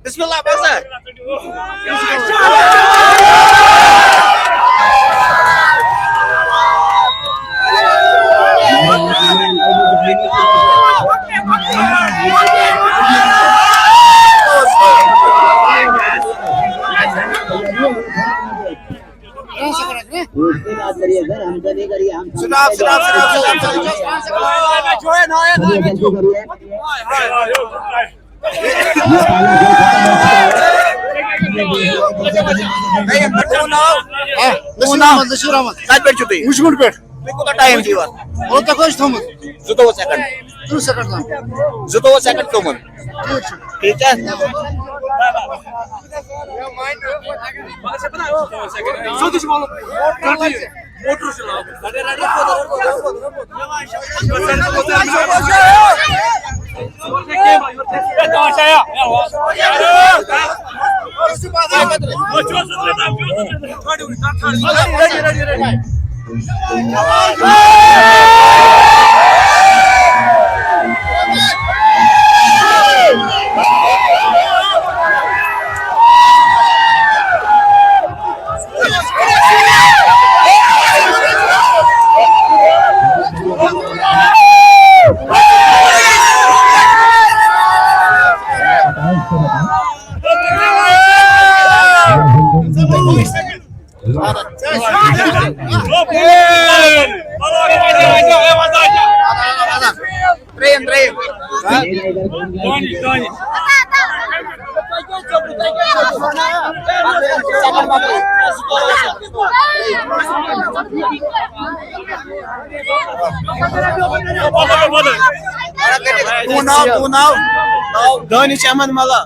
Bismillah, basa. Kaç per çutuyu? 3 minut per. Ne kadar time diyor? O da kaç tamam. Zuto second. 2 second tam. Zuto second tumun. ठीक है Train. Doni. Tू now. Doni chaman mala.